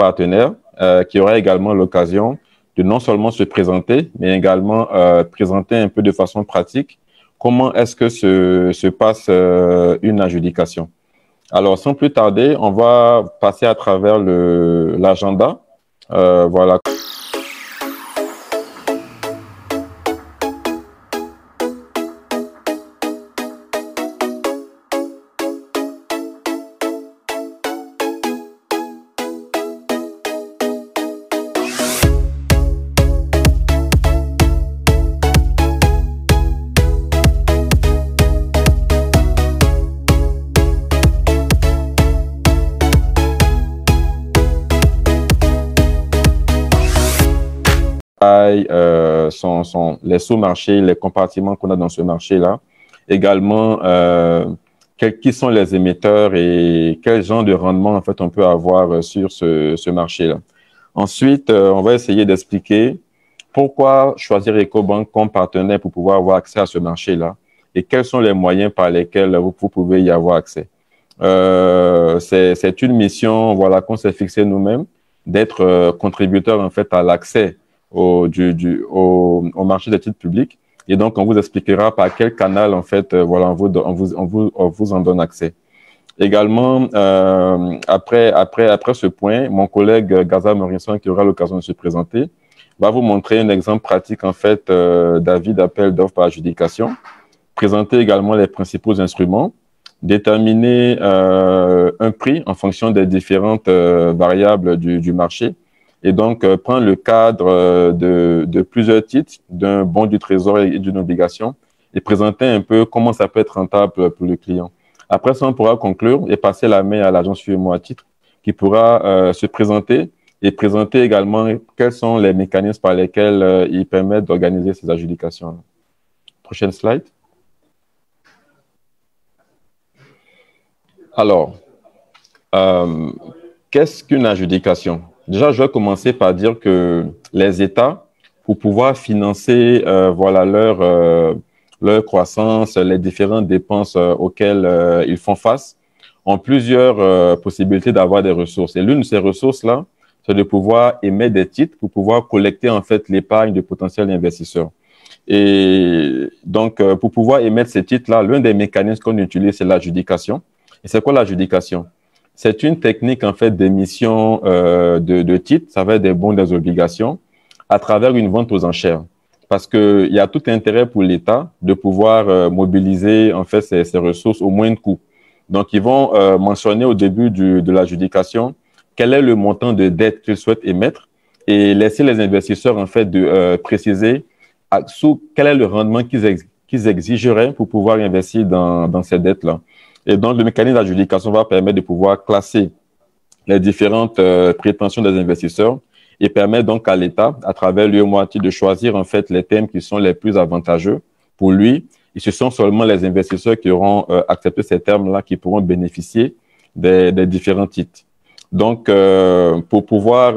partenaires qui aura également l'occasion de non seulement se présenter, mais également présenter un peu de façon pratique comment est-ce que se passe une adjudication. Alors, sans plus tarder, on va passer à travers l'agenda. Voilà. Les sous-marchés, les compartiments qu'on a dans ce marché-là. Également, qui sont les émetteurs et quel genre de rendement en fait on peut avoir sur ce marché-là. Ensuite, on va essayer d'expliquer pourquoi choisir Ecobank comme partenaire pour pouvoir avoir accès à ce marché-là et quels sont les moyens par lesquels vous pouvez y avoir accès. C'est une mission, voilà, qu'on s'est fixée nous-mêmes, d'être contributeur en fait à l'accès au marché des titres publics. Et donc, on vous expliquera par quel canal, en fait, voilà, on vous en donne accès. Également, après ce point, mon collègue Gaza Morisson, qui aura l'occasion de se présenter, va vous montrer un exemple pratique, en fait, d'avis d'appel d'offres par adjudication, présenter également les principaux instruments, déterminer un prix en fonction des différentes variables du marché, et donc prendre le cadre de plusieurs titres, d'un bon du trésor et d'une obligation, et présenter un peu comment ça peut être rentable pour le client. Après ça, on pourra conclure et passer la main à l'agence Suivez-moi à titre, qui pourra se présenter et présenter également quels sont les mécanismes par lesquels ils permettent d'organiser ces adjudications. Prochaine slide. Alors, qu'est-ce qu'une adjudication? Déjà, je vais commencer par dire que les États, pour pouvoir financer voilà, leur croissance, les différentes dépenses auxquelles ils font face, ont plusieurs possibilités d'avoir des ressources. Et l'une de ces ressources-là, c'est de pouvoir émettre des titres pour pouvoir collecter en fait l'épargne de potentiels investisseurs. Et donc, pour pouvoir émettre ces titres-là, l'un des mécanismes qu'on utilise, c'est l'adjudication. Et c'est quoi l'adjudication? C'est une technique en fait d'émission de titres, ça va être des bons, des obligations, à travers une vente aux enchères. Parce qu'il y a tout intérêt pour l'État de pouvoir mobiliser en fait ces ressources au moindre coût. Donc, ils vont mentionner au début de l'adjudication quel est le montant de dette qu'ils souhaitent émettre et laisser les investisseurs en fait de préciser sous quel est le rendement qu'ils exigeraient pour pouvoir investir dans ces dettes-là. Et donc, le mécanisme d'adjudication va permettre de pouvoir classer les différentes prétentions des investisseurs et permet donc à l'État, à travers l'UEMOA, de choisir en fait les thèmes qui sont les plus avantageux pour lui. Et ce sont seulement les investisseurs qui auront accepté ces termes-là qui pourront bénéficier des différents titres. Donc, pour pouvoir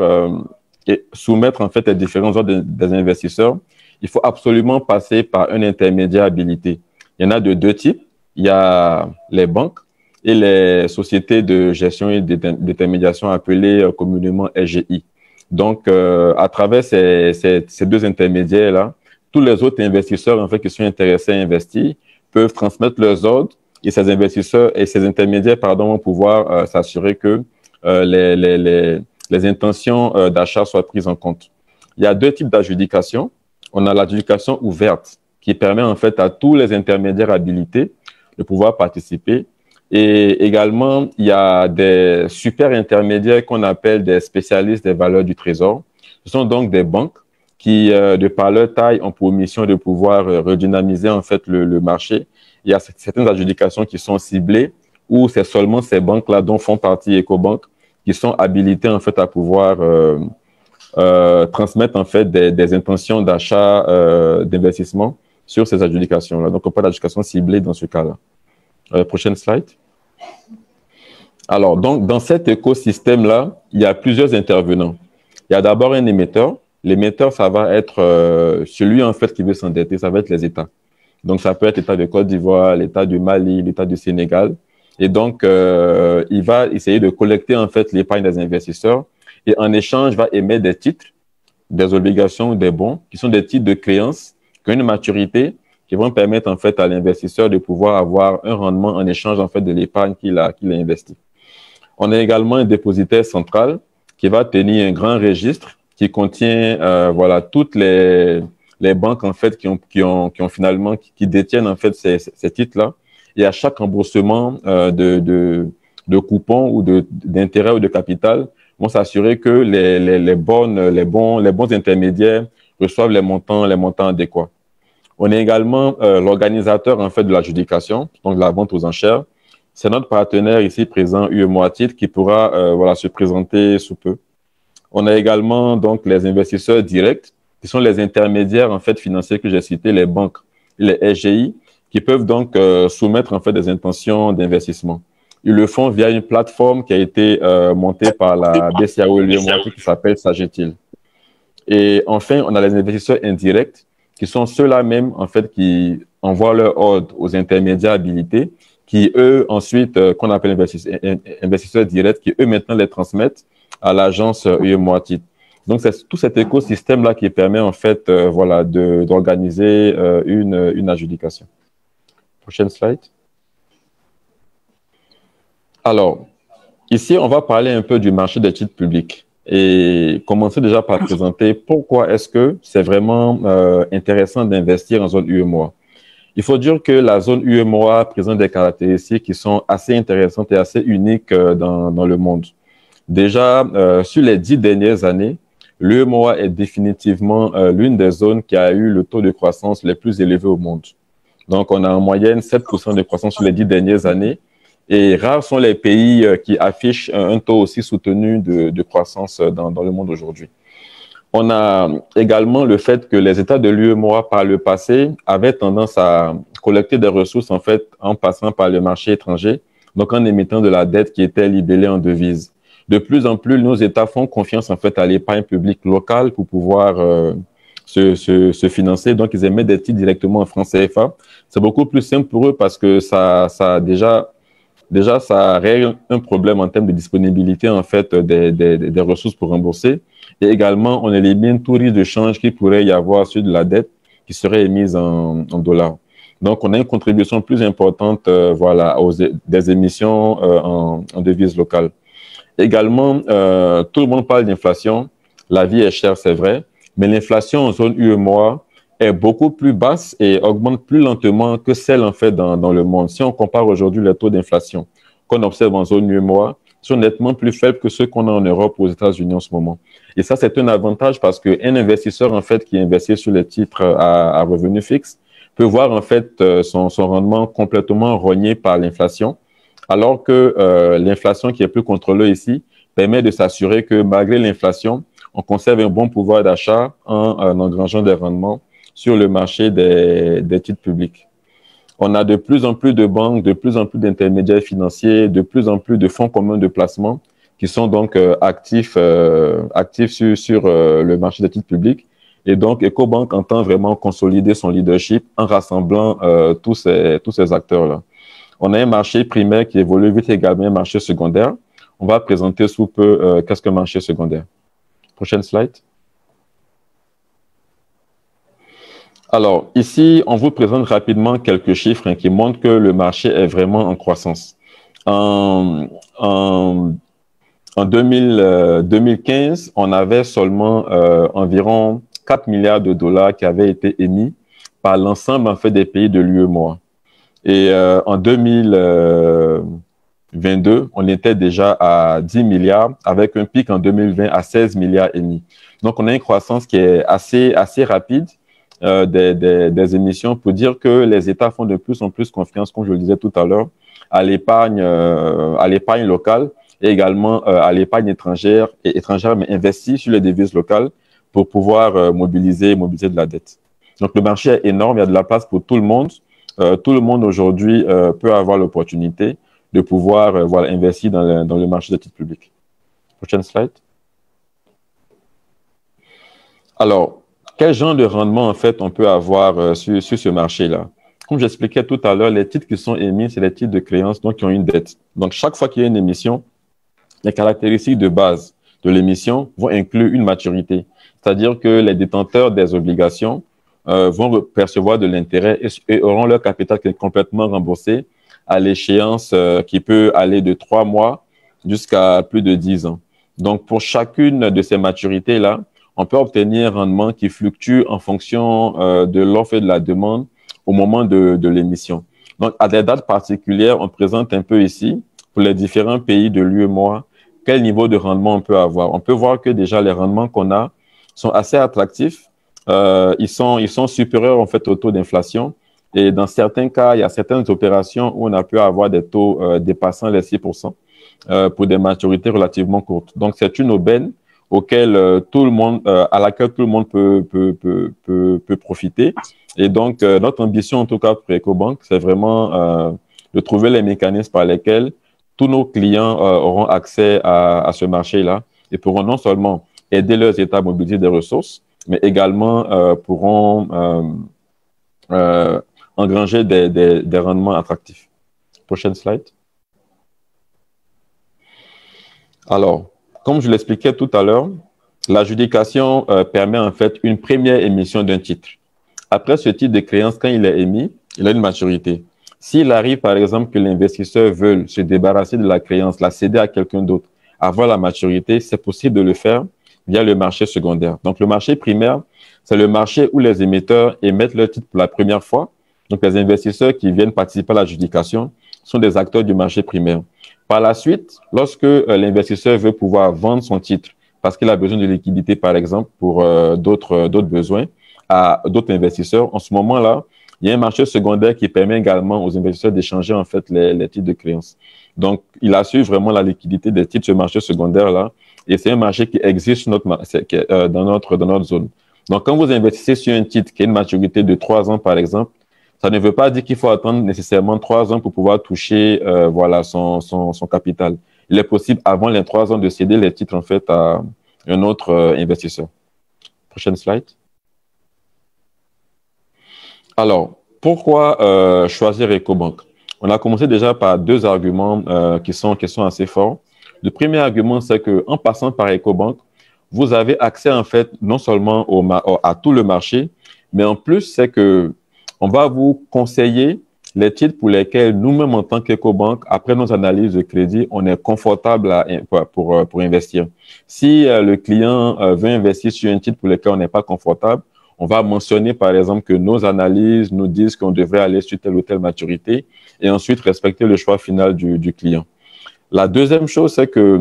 soumettre en fait les différents ordres des investisseurs, il faut absolument passer par un intermédiaire habilité. Il y en a de deux types. Il y a les banques et les sociétés de gestion et d'intermédiation appelées communément SGI. Donc, à travers ces deux intermédiaires-là, tous les autres investisseurs en fait, qui sont intéressés à investir peuvent transmettre leurs ordres et ces investisseurs et ces intermédiaires vont pouvoir s'assurer que les intentions d'achat soient prises en compte. Il y a deux types d'adjudication. On a l'adjudication ouverte qui permet en fait à tous les intermédiaires habilités de pouvoir participer. Et également, il y a des super intermédiaires qu'on appelle des spécialistes des valeurs du trésor. Ce sont donc des banques qui, de par leur taille, ont pour mission de pouvoir redynamiser en fait le marché. Il y a certaines adjudications qui sont ciblées où c'est seulement ces banques-là dont font partie Ecobank qui sont habilitées en fait à pouvoir transmettre en fait des intentions d'achat d'investissement sur ces adjudications-là. Donc, on parle d'adjudication ciblée dans ce cas-là. Prochaine slide. Alors, donc, dans cet écosystème-là, il y a plusieurs intervenants. Il y a d'abord un émetteur. L'émetteur, ça va être celui, en fait, qui veut s'endetter, ça va être les États. Donc, ça peut être l'État de Côte d'Ivoire, l'État du Mali, l'État du Sénégal. Et donc, il va essayer de collecter, en fait, l'épargne des investisseurs et en échange va émettre des titres, des obligations, des bons, qui sont des titres de créance, qui ont une maturité, qui vont permettre en fait à l'investisseur de pouvoir avoir un rendement en échange en fait de l'épargne qu'il a investi. On a également un dépositaire central qui va tenir un grand registre qui contient voilà toutes les banques en fait qui ont finalement qui détiennent en fait ces titres-là. Et à chaque remboursement de coupons ou d'intérêts ou de capital, vont s'assurer que les bons intermédiaires reçoivent les montants adéquats. On est également l'organisateur en fait de l'adjudication, donc de la vente aux enchères. C'est notre partenaire ici présent, UEMOA Titres, qui pourra voilà, se présenter sous peu. On a également donc les investisseurs directs, qui sont les intermédiaires en fait financiers que j'ai cités, les banques, les SGI, qui peuvent donc soumettre en fait des intentions d'investissement. Ils le font via une plateforme qui a été montée par la BCAO UEMOA Titres qui s'appelle Sagetil. Et enfin, on a les investisseurs indirects, qui sont ceux-là même en fait qui envoient leur ordre aux intermédiaires habilités, qui eux ensuite, qu'on appelle investisseurs directs, qui eux maintenant les transmettent à l'agence UEMOA Titres. Donc, c'est tout cet écosystème-là qui permet en fait voilà, d'organiser une adjudication. Prochaine slide. Alors, ici, on va parler un peu du marché des titres publics et commencer déjà par présenter pourquoi est-ce que c'est vraiment intéressant d'investir en zone UEMOA. Il faut dire que la zone UEMOA présente des caractéristiques qui sont assez intéressantes et assez uniques dans le monde. Déjà, sur les 10 dernières années, l'UEMOA est définitivement l'une des zones qui a eu le taux de croissance le plus élevé au monde. Donc, on a en moyenne 7% de croissance sur les 10 dernières années. Et rares sont les pays qui affichent un taux aussi soutenu de croissance dans le monde aujourd'hui. On a également le fait que les États de l'UEMOA, par le passé, avaient tendance à collecter des ressources, en fait, en passant par le marché étranger, donc en émettant de la dette qui était libellée en devises. De plus en plus, nos États font confiance, en fait, à l'épargne publique locale pour pouvoir se financer. Donc, ils émettent des titres directement en francs CFA. C'est beaucoup plus simple pour eux parce que ça règle un problème en termes de disponibilité, en fait, des ressources pour rembourser. Et également, on élimine tout risque de change qu'il pourrait y avoir sur de la dette qui serait émise en dollars. Donc, on a une contribution plus importante voilà, des émissions en devises locales. Également, tout le monde parle d'inflation. La vie est chère, c'est vrai. Mais l'inflation en zone UEMOA est beaucoup plus basse et augmente plus lentement que celle en fait dans le monde. Si on compare aujourd'hui les taux d'inflation qu'on observe en zone UEMOA, sont nettement plus faibles que ceux qu'on a en Europe ou aux États-Unis en ce moment. Et ça, c'est un avantage parce qu'un investisseur en fait qui investit sur les titres à revenus fixes peut voir en fait son rendement complètement rogné par l'inflation, alors que l'inflation qui est plus contrôlée ici permet de s'assurer que malgré l'inflation, on conserve un bon pouvoir d'achat en engrangeant des rendements sur le marché des titres publics. On a de plus en plus de banques, de plus en plus d'intermédiaires financiers, de plus en plus de fonds communs de placement qui sont donc actifs sur le marché des titres publics. Et donc, Ecobank entend vraiment consolider son leadership en rassemblant tous ces acteurs-là. On a un marché primaire qui évolue vite également, un marché secondaire. On va présenter sous peu qu'est-ce qu'un marché secondaire. Prochaine slide. Alors, ici, on vous présente rapidement quelques chiffres qui montrent que le marché est vraiment en croissance. En 2015, on avait seulement environ 4 milliards de dollars qui avaient été émis par l'ensemble en fait, des pays de l'UEMOA. Et en 2022, on était déjà à 10 milliards, avec un pic en 2020 à 16 milliards émis. Donc, on a une croissance qui est assez rapide. Des émissions pour dire que les États font de plus en plus confiance, comme je le disais tout à l'heure, à l'épargne locale et également à l'épargne étrangère mais investie sur les devises locales pour pouvoir mobiliser de la dette. Donc le marché est énorme, il y a de la place pour tout le monde. Tout le monde aujourd'hui peut avoir l'opportunité de pouvoir voilà, investir dans le marché des titres publics. Prochaine slide. Alors, quel genre de rendement, en fait, on peut avoir sur ce marché-là? Comme j'expliquais tout à l'heure, les titres qui sont émis, c'est les titres de créance, donc qui ont une dette. Donc, chaque fois qu'il y a une émission, les caractéristiques de base de l'émission vont inclure une maturité. C'est-à-dire que les détenteurs des obligations vont percevoir de l'intérêt et auront leur capital qui est complètement remboursé à l'échéance qui peut aller de 3 mois jusqu'à plus de 10 ans. Donc, pour chacune de ces maturités-là, on peut obtenir un rendement qui fluctue en fonction de l'offre et de la demande au moment de l'émission. Donc, à des dates particulières, on présente un peu ici, pour les différents pays de l'UEMOA, quel niveau de rendement on peut avoir. On peut voir que déjà les rendements qu'on a sont assez attractifs. Ils sont supérieurs en fait au taux d'inflation. Et dans certains cas, il y a certaines opérations où on a pu avoir des taux dépassant les 6% pour des maturités relativement courtes. Donc, c'est une aubaine auquel tout le monde, à laquelle tout le monde peut profiter. Et donc, notre ambition, en tout cas pour EcoBank, c'est vraiment de trouver les mécanismes par lesquels tous nos clients auront accès à ce marché-là et pourront non seulement aider leurs États à mobiliser des ressources, mais également pourront engranger des rendements attractifs. Prochaine slide. Alors, comme je l'expliquais tout à l'heure, l'adjudication permet en fait une première émission d'un titre. Après ce titre de créance, quand il est émis, il a une maturité. S'il arrive, par exemple, que l'investisseur veuille se débarrasser de la créance, la céder à quelqu'un d'autre, avant la maturité, c'est possible de le faire via le marché secondaire. Donc, le marché primaire, c'est le marché où les émetteurs émettent leur titre pour la première fois. Donc, les investisseurs qui viennent participer à l'adjudication sont des acteurs du marché primaire. Par la suite, lorsque l'investisseur veut pouvoir vendre son titre parce qu'il a besoin de liquidité, par exemple, pour d'autres besoins à d'autres investisseurs, en ce moment-là, il y a un marché secondaire qui permet également aux investisseurs d'échanger en fait les titres de créance. Donc, il assure vraiment la liquidité des titres, ce marché secondaire-là. Et c'est un marché qui existe dans notre zone. Donc, quand vous investissez sur un titre qui a une maturité de 3 ans, par exemple, ça ne veut pas dire qu'il faut attendre nécessairement 3 ans pour pouvoir toucher voilà, son capital. Il est possible, avant les 3 ans, de céder les titres en fait à un autre investisseur. Prochaine slide. Alors, pourquoi choisir EcoBank? On a commencé déjà par 2 arguments qui sont assez forts. Le premier argument, c'est qu'en passant par EcoBank, vous avez accès en fait non seulement à tout le marché, mais en plus, c'est que on va vous conseiller les titres pour lesquels nous-mêmes, en tant qu'EcoBank, après nos analyses de crédit, on est confortable pour investir. Si le client veut investir sur un titre pour lequel on n'est pas confortable, on va mentionner, par exemple, que nos analyses nous disent qu'on devrait aller sur telle ou telle maturité et ensuite respecter le choix final du client. La deuxième chose, c'est que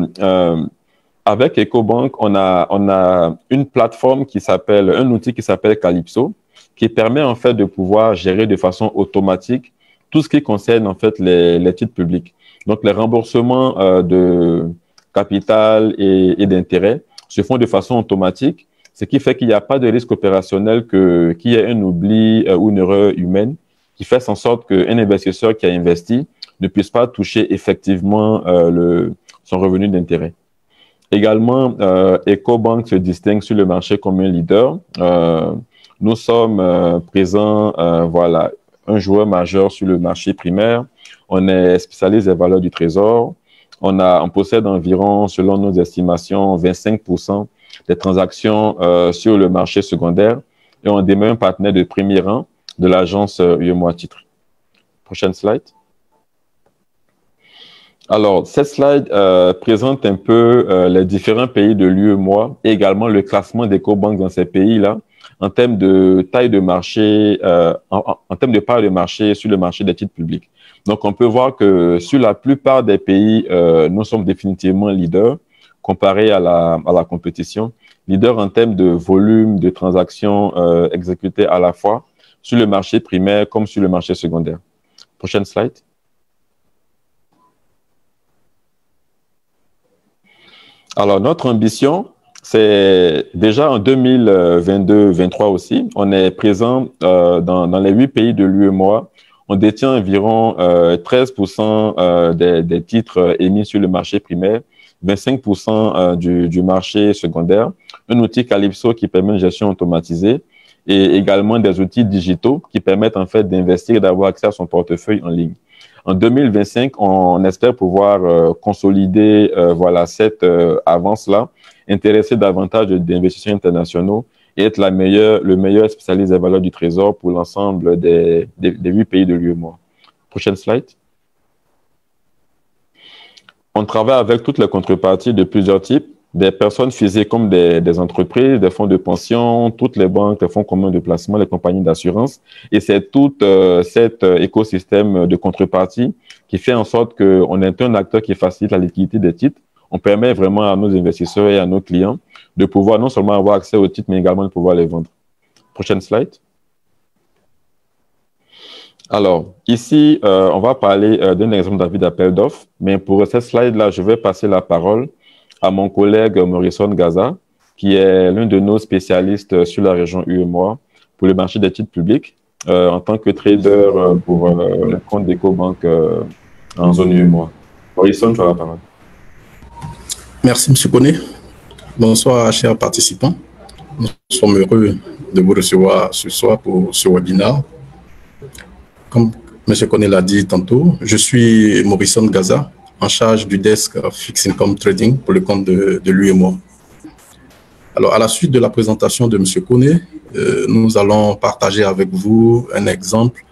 avec EcoBank, on a une plateforme un outil qui s'appelle Calypso, qui permet en fait de pouvoir gérer de façon automatique tout ce qui concerne en fait les titres publics. Donc, les remboursements de capital et d'intérêt se font de façon automatique, ce qui fait qu'il n'y a pas de risque opérationnel qu'il y ait un oubli ou une erreur humaine qui fait en sorte qu'un investisseur qui a investi ne puisse pas toucher effectivement son revenu d'intérêt. Également, EcoBank se distingue sur le marché comme un leader. Nous sommes présents, voilà, un joueur majeur sur le marché primaire. On est spécialiste des valeurs du trésor. On possède environ, selon nos estimations, 25% des transactions sur le marché secondaire. Et on demeure un partenaire de premier rang de l'agence UEMOA Titres. Prochaine slide. Alors, cette slide présente un peu les différents pays de l'UEMOA et également le classement d'EcoBank dans ces pays-là en termes de taille de marché, en termes de part de marché sur le marché des titres publics. Donc, on peut voir que sur la plupart des pays, nous sommes définitivement leaders comparé à la compétition. Leader en termes de volume de transactions exécutées à la fois sur le marché primaire comme sur le marché secondaire. Prochaine slide. Alors, notre ambition, c'est déjà en 2022-2023 aussi, on est présent dans les 8 pays de l'UEMOA. On détient environ 13% des titres émis sur le marché primaire, 25% du marché secondaire, un outil Calypso qui permet une gestion automatisée et également des outils digitaux qui permettent en fait d'investir et d'avoir accès à son portefeuille en ligne. En 2025, on espère pouvoir consolider voilà, cette avance-là, intéresser davantage d'investisseurs internationaux et être le meilleur spécialiste des valeurs du Trésor pour l'ensemble des 8 pays de l'UEMOA. Prochaine slide. On travaille avec toutes les contreparties de plusieurs types, des personnes physiques comme des entreprises, des fonds de pension, toutes les banques, les fonds communs de placement, les compagnies d'assurance. Et c'est tout cet écosystème de contrepartie qui fait en sorte qu'on est un acteur qui facilite la liquidité des titres. On permet vraiment à nos investisseurs et à nos clients de pouvoir non seulement avoir accès aux titres, mais également de pouvoir les vendre. Prochaine slide. Alors, ici, on va parler d'un exemple d'avis d'appel d'offres, mais pour cette slide-là, je vais passer la parole à mon collègue Morrison Gaza, qui est l'un de nos spécialistes sur la région UEMOA pour le marché des titres publics, en tant que trader pour le compte d'EcoBank en zone UEMOA. Morrison, tu as la parole. Merci, M. Koné. Bonsoir, chers participants. Nous sommes heureux de vous recevoir ce soir pour ce webinaire. Comme M. Koné l'a dit tantôt, je suis Morrison Gaza, en charge du desk Fixed Income Trading pour le compte de l'UEMOA. Alors, à la suite de la présentation de M. Koné, nous allons partager avec vous un exemple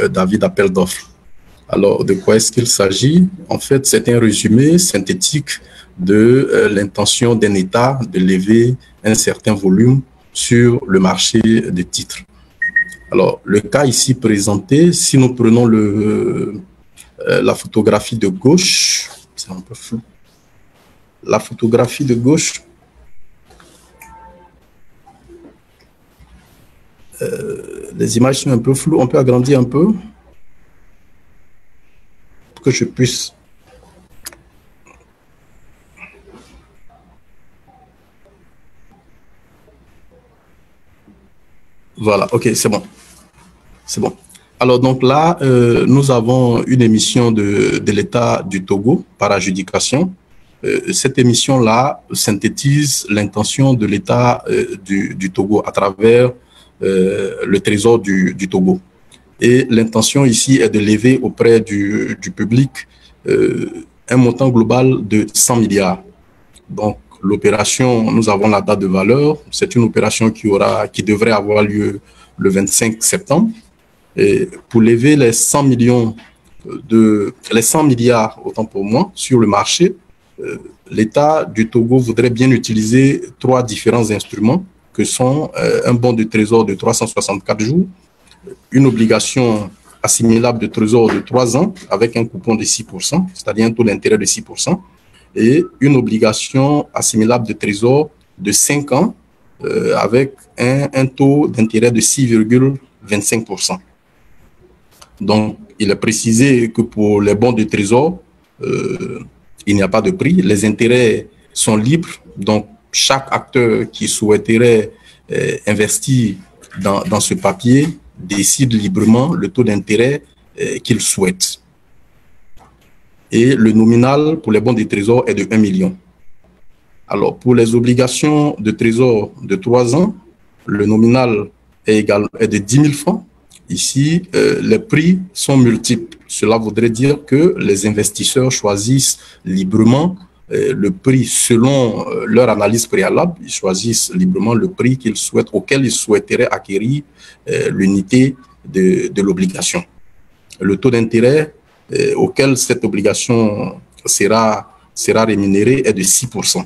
d'avis d'appel d'offres. Alors, de quoi est-ce qu'il s'agit? En fait, c'est un résumé synthétique de l'intention d'un État de lever un certain volume sur le marché des titres. Alors, le cas ici présenté, si nous prenons la photographie de gauche, c'est un peu flou. La photographie de gauche, les images sont un peu floues. On peut agrandir un peu pour que je puisse. Voilà, ok, c'est bon. C'est bon. Alors, donc là, nous avons une émission de l'État du Togo par adjudication. Cette émission-là synthétise l'intention de l'État du Togo à travers le Trésor du Togo. Et l'intention ici est de lever auprès du public un montant global de 100 milliards. Donc, l'opération, nous avons la date de valeur. C'est une opération qui devrait avoir lieu le 25 septembre. Et pour lever les 100 milliards, autant pour moi, sur le marché, l'État du Togo voudrait bien utiliser 3 différents instruments que sont un bon de trésor de 364 jours, une obligation assimilable de trésor de 3 ans avec un coupon de 6%, c'est-à-dire un taux d'intérêt de 6%, et une obligation assimilable de trésor de 5 ans avec un taux d'intérêt de 6,25%. Donc, il est précisé que pour les bons de trésor, il n'y a pas de prix. Les intérêts sont libres. Donc, chaque acteur qui souhaiterait investir dans ce papier décide librement le taux d'intérêt qu'il souhaite. Et le nominal pour les bons de trésor est de 1 million. Alors, pour les obligations de trésor de 3 ans, le nominal est de 10 000 francs. Ici, les prix sont multiples. Cela voudrait dire que les investisseurs choisissent librement le prix selon leur analyse préalable. Ils choisissent librement le prix qu'ils souhaitent, auquel ils souhaiteraient acquérir l'unité de l'obligation. Le taux d'intérêt auquel cette obligation sera rémunérée est de 6%.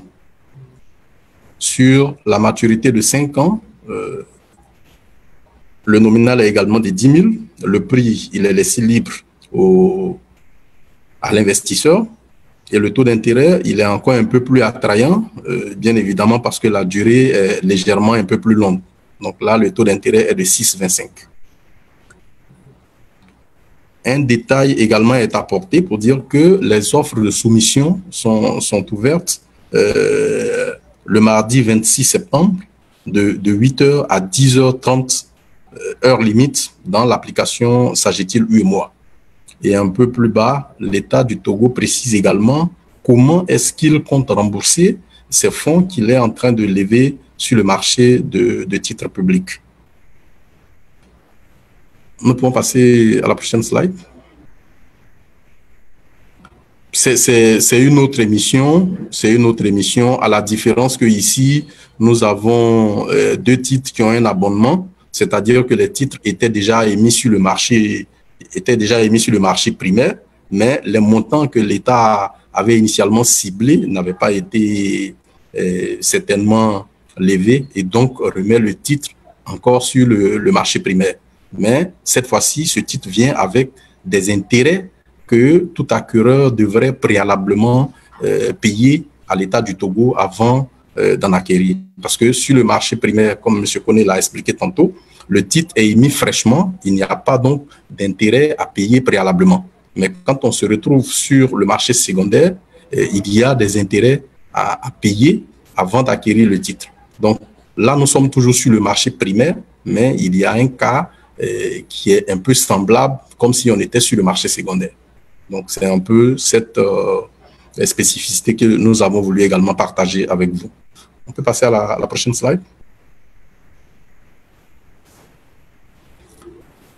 Sur la maturité de 5 ans, le nominal est également de 10 000. Le prix, il est laissé libre à l'investisseur. Et le taux d'intérêt, il est encore un peu plus attrayant, bien évidemment, parce que la durée est légèrement un peu plus longue. Donc là, le taux d'intérêt est de 6,25. Un détail également est apporté pour dire que les offres de soumission sont ouvertes le mardi 26 septembre de 8h à 10h30 heure limite dans l'application Sagetil UEMOA. Et un peu plus bas, l'État du Togo précise également comment est-ce qu'il compte rembourser ces fonds qu'il est en train de lever sur le marché de titres publics. Nous pouvons passer à la prochaine slide. C'est une autre émission. C'est une autre émission, à la différence que ici, nous avons deux titres qui ont un abonnement, c'est-à-dire que les titres étaient déjà émis sur le marché, primaire, mais les montants que l'État avait initialement ciblés n'avaient pas été certainement levés, et donc remet le titre encore sur le marché primaire. Mais cette fois-ci, ce titre vient avec des intérêts que tout acquéreur devrait préalablement payer à l'État du Togo avant d'en acquérir. Parce que sur le marché primaire, comme M. Koné l'a expliqué tantôt, le titre est émis fraîchement, il n'y a pas donc d'intérêt à payer préalablement. Mais quand on se retrouve sur le marché secondaire, il y a des intérêts à payer avant d'acquérir le titre. Donc là, nous sommes toujours sur le marché primaire, mais il y a un cas qui est un peu semblable, comme si on était sur le marché secondaire. Donc, c'est un peu cette spécificité que nous avons voulu également partager avec vous. On peut passer à la prochaine slide.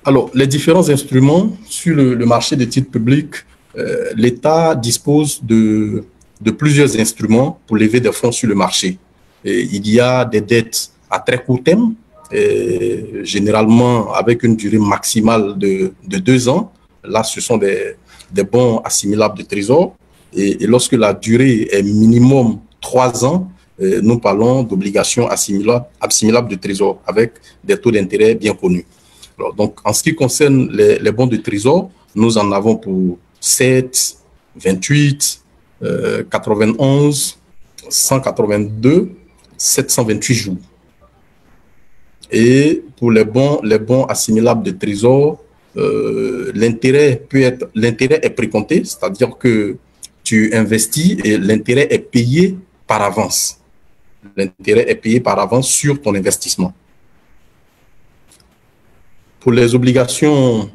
Alors, les différents instruments sur le marché des titres publics, l'État dispose de plusieurs instruments pour lever des fonds sur le marché. Et il y a des dettes à très court terme, généralement avec une durée maximale de 2 ans. Là, ce sont des bons assimilables de trésor. Et lorsque la durée est minimum 3 ans, nous parlons d'obligations assimilables de trésor avec des taux d'intérêt bien connus. Alors, donc, en ce qui concerne les bons de trésor, nous en avons pour 7, 28, 91, 182, 728 jours. Et pour les bons assimilables de trésor, l'intérêt est précompté, c'est-à-dire que tu investis et l'intérêt est payé par avance. L'intérêt est payé par avance sur ton investissement. Pour les obligations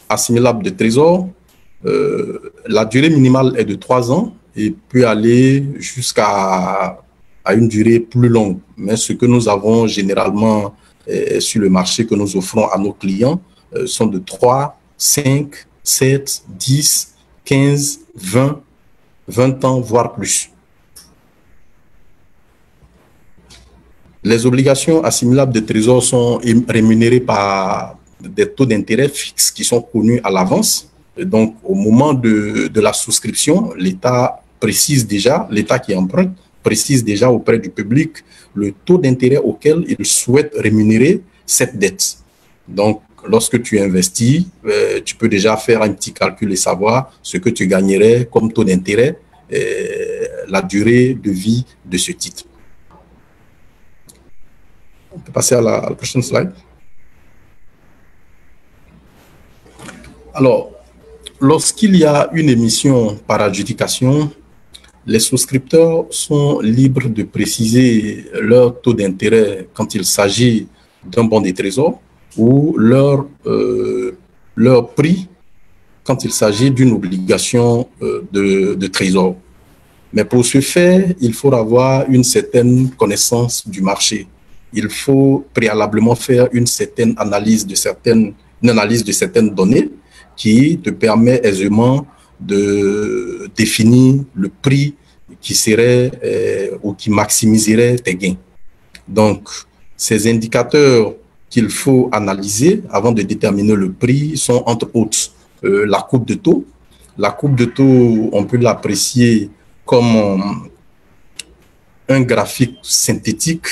assimilables de trésor, la durée minimale est de 3 ans et peut aller jusqu'à une durée plus longue. Mais ce que nous avons généralement sur le marché que nous offrons à nos clients sont de 3, 5, 7, 10, 15, 20 ans, voire plus. Les obligations assimilables de trésor sont rémunérées par des taux d'intérêt fixes qui sont connus à l'avance. Donc, au moment de la souscription, l'État qui emprunte, précise déjà auprès du public le taux d'intérêt auquel il souhaite rémunérer cette dette. Donc, lorsque tu investis, tu peux déjà faire un petit calcul et savoir ce que tu gagnerais comme taux d'intérêt, la durée de vie de ce titre. On peut passer à la prochaine slide. Alors, lorsqu'il y a une émission par adjudication, les souscripteurs sont libres de préciser leur taux d'intérêt quand il s'agit d'un bon de trésor ou leur prix quand il s'agit d'une obligation de trésor. Mais pour ce faire, il faut avoir une certaine connaissance du marché. Il faut préalablement faire une analyse de certaines données qui te permet aisément de définir le prix qui serait ou qui maximiserait tes gains. Donc, ces indicateurs qu'il faut analyser avant de déterminer le prix sont entre autres la courbe de taux. La courbe de taux, on peut l'apprécier comme un graphique synthétique,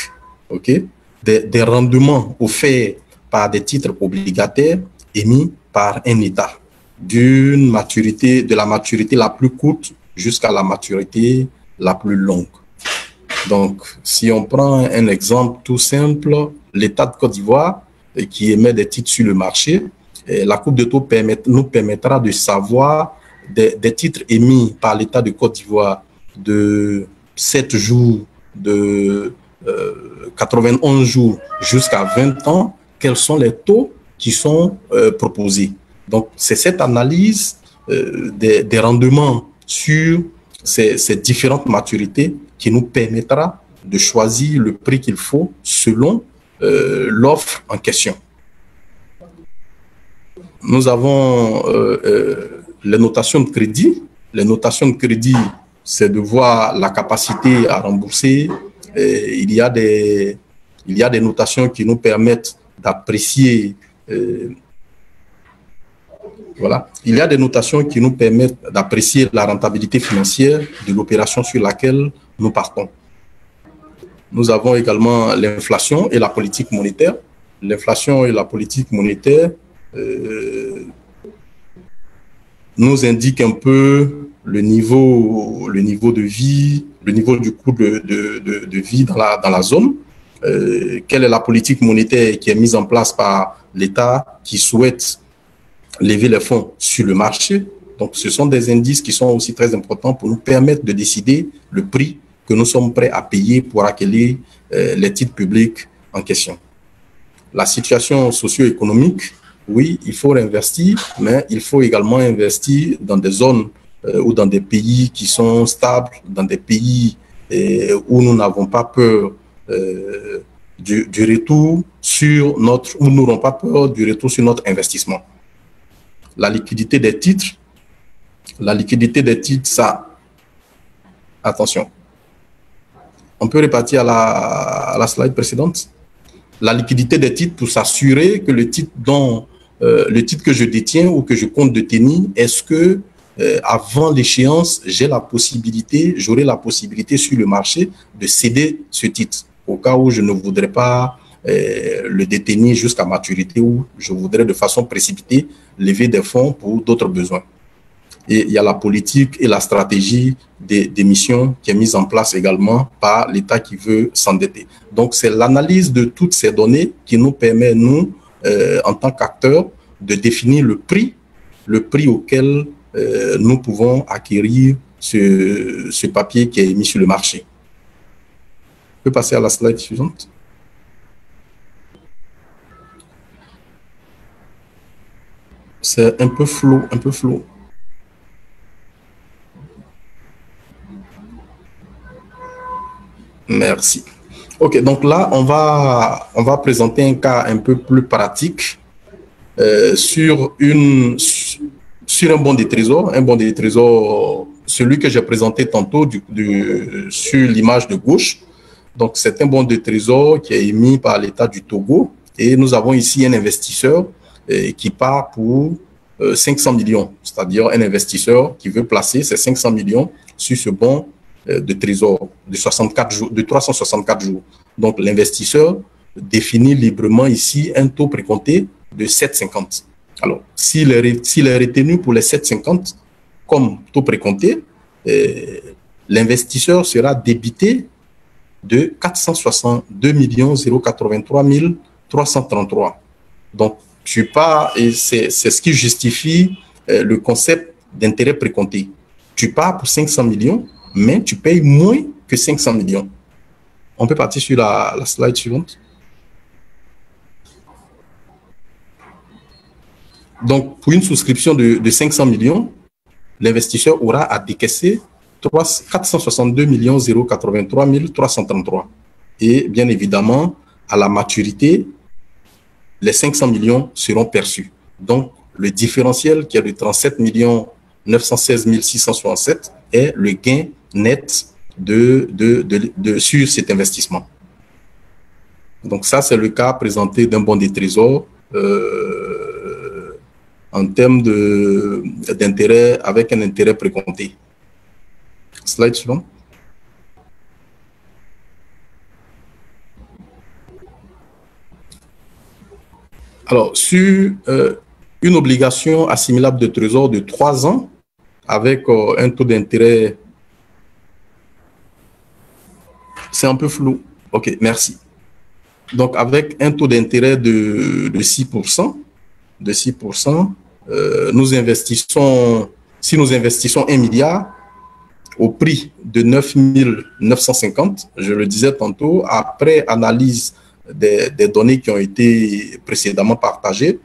des rendements offerts par des titres obligataires émis par un État, de la maturité la plus courte jusqu'à la maturité la plus longue. Donc, si on prend un exemple tout simple, l'État de Côte d'Ivoire qui émet des titres sur le marché, la courbe de taux nous permettra de savoir des titres émis par l'État de Côte d'Ivoire de 7 jours, de 91 jours jusqu'à 20 ans, quels sont les taux qui sont proposés. Donc, c'est cette analyse des rendements sur ces différentes maturités qui nous permettra de choisir le prix qu'il faut selon l'offre en question. Nous avons les notations de crédit. les notations de crédit, c'est de voir la capacité à rembourser. Il y a des notations qui nous permettent d'apprécier voilà. Il y a des notations qui nous permettent d'apprécier la rentabilité financière de l'opération sur laquelle nous partons. Nous avons également l'inflation et la politique monétaire. L'inflation et la politique monétaire nous indiquent un peu le niveau de vie, le niveau du coût de vie dans la zone. Quelle est la politique monétaire qui est mise en place par l'État qui souhaite lever les fonds sur le marché. Donc, ce sont des indices qui sont aussi très importants pour nous permettre de décider le prix que nous sommes prêts à payer pour acquérir les titres publics en question. La situation socio-économique, oui, il faut investir, mais il faut également investir dans des zones ou dans des pays qui sont stables, dans des pays où nous n'avons pas peur du retour sur notre, où nous n'aurons pas peur du retour sur notre investissement. La liquidité des titres, ça, attention, on peut répartir à la slide précédente. La liquidité des titres pour s'assurer que le titre que je détiens ou que je compte détenir, est-ce que avant l'échéance, j'aurai la possibilité sur le marché de céder ce titre au cas où je ne voudrais pas le détenir jusqu'à maturité ou je voudrais de façon précipitée lever des fonds pour d'autres besoins. Et il y a la politique et la stratégie d'émission qui est mise en place également par l'État qui veut s'endetter. Donc, c'est l'analyse de toutes ces données qui nous permet, nous, en tant qu'acteurs, de définir le prix auquel nous pouvons acquérir ce papier qui est mis sur le marché. On peut passer à la slide suivante. C'est un peu flou, Merci. OK, donc là, on va présenter un cas un peu plus pratique sur un bon des trésors. Un bon des trésors, celui que j'ai présenté tantôt sur l'image de gauche. Donc, c'est un bon de trésor qui est émis par l'État du Togo. Et nous avons ici un investisseur qui part pour 500 millions, c'est-à-dire un investisseur qui veut placer ses 500 millions sur ce bon de trésor de 364 jours. Donc, l'investisseur définit librement ici un taux précompté de 7,50. Alors, s'il est retenu pour les 7,50 comme taux précompté, l'investisseur sera débité de 462 083 333. Donc, et c'est ce qui justifie le concept d'intérêt précompté. Tu pars pour 500 millions, mais tu payes moins que 500 millions. On peut partir sur la slide suivante. Donc, pour une souscription de 500 millions, l'investisseur aura à décaisser 462 083 333. Et bien évidemment, à la maturité, les 500 millions seront perçus. Donc, le différentiel qui est de 37 916 667 est le gain net sur cet investissement. Donc, ça, c'est le cas présenté d'un bon des trésors en termes d'intérêt avec un intérêt précompté. Slide suivant. Alors, sur une obligation assimilable de trésor de 3 ans avec un taux d'intérêt, c'est un peu flou. OK, merci. Donc, avec un taux d'intérêt de 6%, nous investissons, si nous investissons 1 milliard au prix de 9 950, je le disais tantôt, après analyse des données qui ont été précédemment partagées,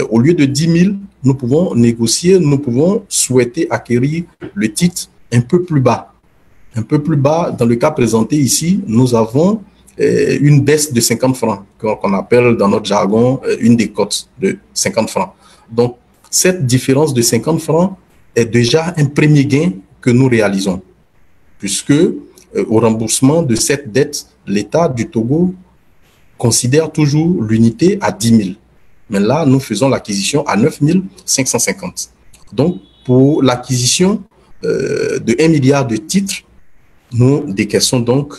au lieu de 10 000, nous pouvons négocier, nous pouvons souhaiter acquérir le titre un peu plus bas. Un peu plus bas, dans le cas présenté ici, nous avons une baisse de 50 francs, qu'on appelle dans notre jargon une décote de 50 francs. Donc, cette différence de 50 francs est déjà un premier gain que nous réalisons, puisque au remboursement de cette dette, l'État du Togo considère toujours l'unité à 10 000. Mais là, nous faisons l'acquisition à 9 550. Donc, pour l'acquisition de 1 milliard de titres, nous décaissons donc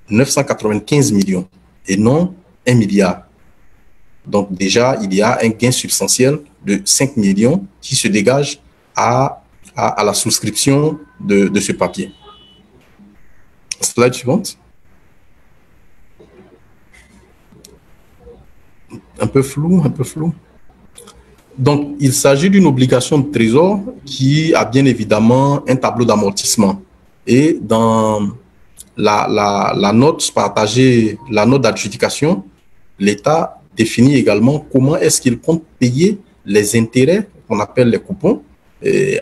995 millions et non 1 milliard. Donc, déjà, il y a un gain substantiel de 5 millions qui se dégage à la souscription de ce papier. Slide suivante. Un peu flou, un peu flou. Donc, il s'agit d'une obligation de trésor qui a bien évidemment un tableau d'amortissement. Et dans la note partagée, la note d'adjudication, l'État définit également comment est-ce qu'il compte payer les intérêts, qu'on appelle les coupons,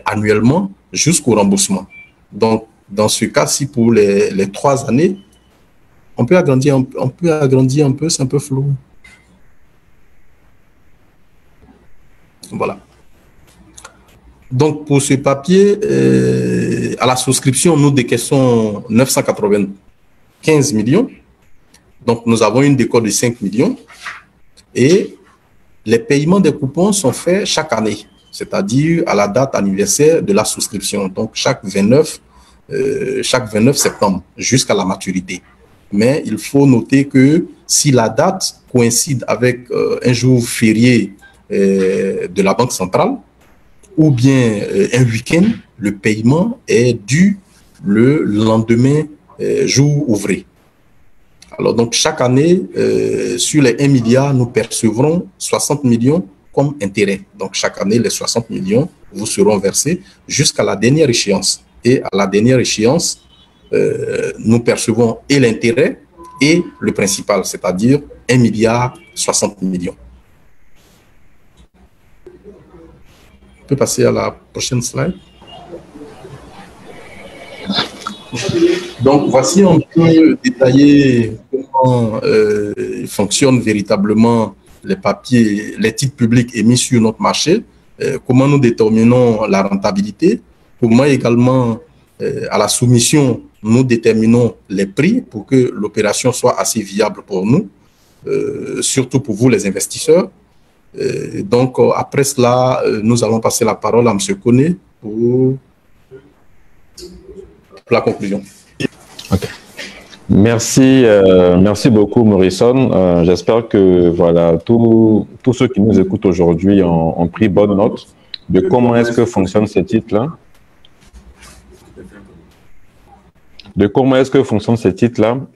annuellement jusqu'au remboursement. Donc, dans ce cas-ci, pour les 3 années, on peut agrandir un peu, c'est un peu flou. Voilà. Donc, pour ce papier, à la souscription, nous décaissons 995 millions. Donc, nous avons une décote de 5 millions. Et les paiements des coupons sont faits chaque année, c'est-à-dire à la date anniversaire de la souscription. Donc, chaque 29 septembre jusqu'à la maturité. Mais il faut noter que si la date coïncide avec un jour férié de la Banque centrale ou bien un week-end, le paiement est dû le lendemain jour ouvré. Alors donc chaque année, sur les 1 milliard, nous percevrons 60 millions comme intérêt. Donc chaque année, les 60 millions vous seront versés jusqu'à la dernière échéance. Et à la dernière échéance, nous percevons et l'intérêt et le principal, c'est-à-dire 1 milliard 60 millions. On peut passer à la prochaine slide. Donc, voici un peu détaillé comment fonctionnent véritablement les papiers, les titres publics émis sur notre marché, comment nous déterminons la rentabilité, comment également à la soumission, nous déterminons les prix pour que l'opération soit assez viable pour nous, surtout pour vous les investisseurs. Donc, après cela, nous allons passer la parole à M. Koné pour la conclusion. Okay. Merci beaucoup, Morrison. J'espère que voilà, tous ceux qui nous écoutent aujourd'hui ont pris bonne note de comment est-ce que fonctionnent ces titres-là.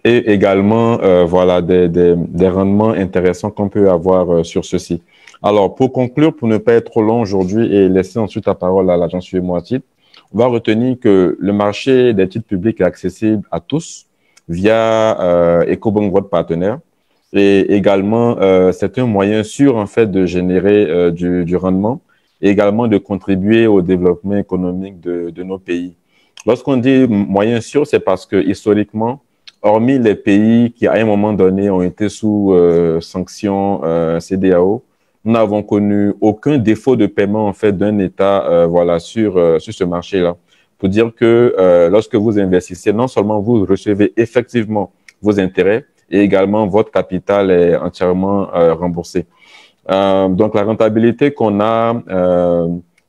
Et également voilà, des rendements intéressants qu'on peut avoir sur ceci. Alors, pour conclure, pour ne pas être trop long aujourd'hui et laisser ensuite la parole à l'agence Suivez-moi Titres, on va retenir que le marché des titres publics est accessible à tous via Ecobank, votre partenaire. Et également, c'est un moyen sûr, en fait, de générer du rendement et également de contribuer au développement économique de nos pays. Lorsqu'on dit moyen sûr, c'est parce que historiquement, hormis les pays qui, à un moment donné, ont été sous sanctions CEDEAO, nous n'avons connu aucun défaut de paiement en fait d'un État voilà, sur ce marché-là. Pour dire que lorsque vous investissez, non seulement vous recevez effectivement vos intérêts, et également votre capital est entièrement remboursé. Donc la rentabilité qu'on a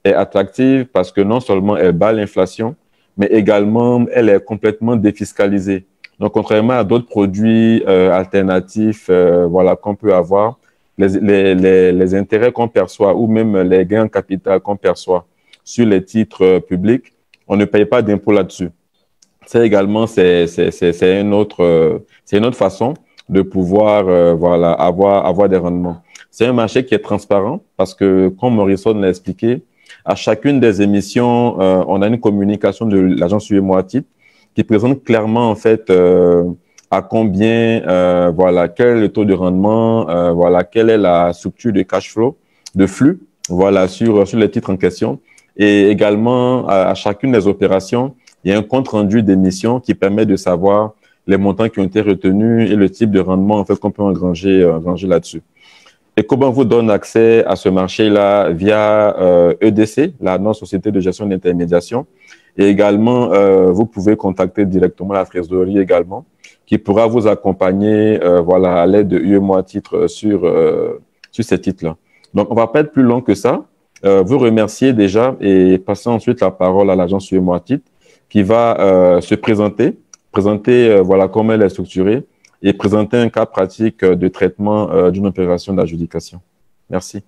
est attractive parce que non seulement elle bat l'inflation, mais également elle est complètement défiscalisée. Donc contrairement à d'autres produits alternatifs voilà, qu'on peut avoir, les intérêts qu'on perçoit ou même les gains en capital qu'on perçoit sur les titres publics, on ne paye pas d'impôt là-dessus. C'est également une autre façon de pouvoir voilà, avoir des rendements. C'est un marché qui est transparent parce que, comme Morrison l'a expliqué, à chacune des émissions, on a une communication de l'agence Suivez-moi Titres qui présente clairement en fait à combien, voilà, quel est le taux de rendement, voilà, quelle est la structure de cash flow, de flux, voilà, sur les titres en question. Et également, à chacune des opérations, il y a un compte rendu d'émission qui permet de savoir les montants qui ont été retenus et le type de rendement en fait qu'on peut engranger là-dessus. Ecobank vous donne accès à ce marché-là via EDC, la non-société de gestion d'intermédiation. Et également, vous pouvez contacter directement la trésorerie également, qui pourra vous accompagner voilà, à l'aide de UEMOA titres sur ces titres-là. Donc, on ne va pas être plus long que ça. Vous remercier déjà et passer ensuite la parole à l'agence UEMOA titres qui va se présenter voilà, comment elle est structurée et présenter un cas pratique de traitement d'une opération d'adjudication. Merci.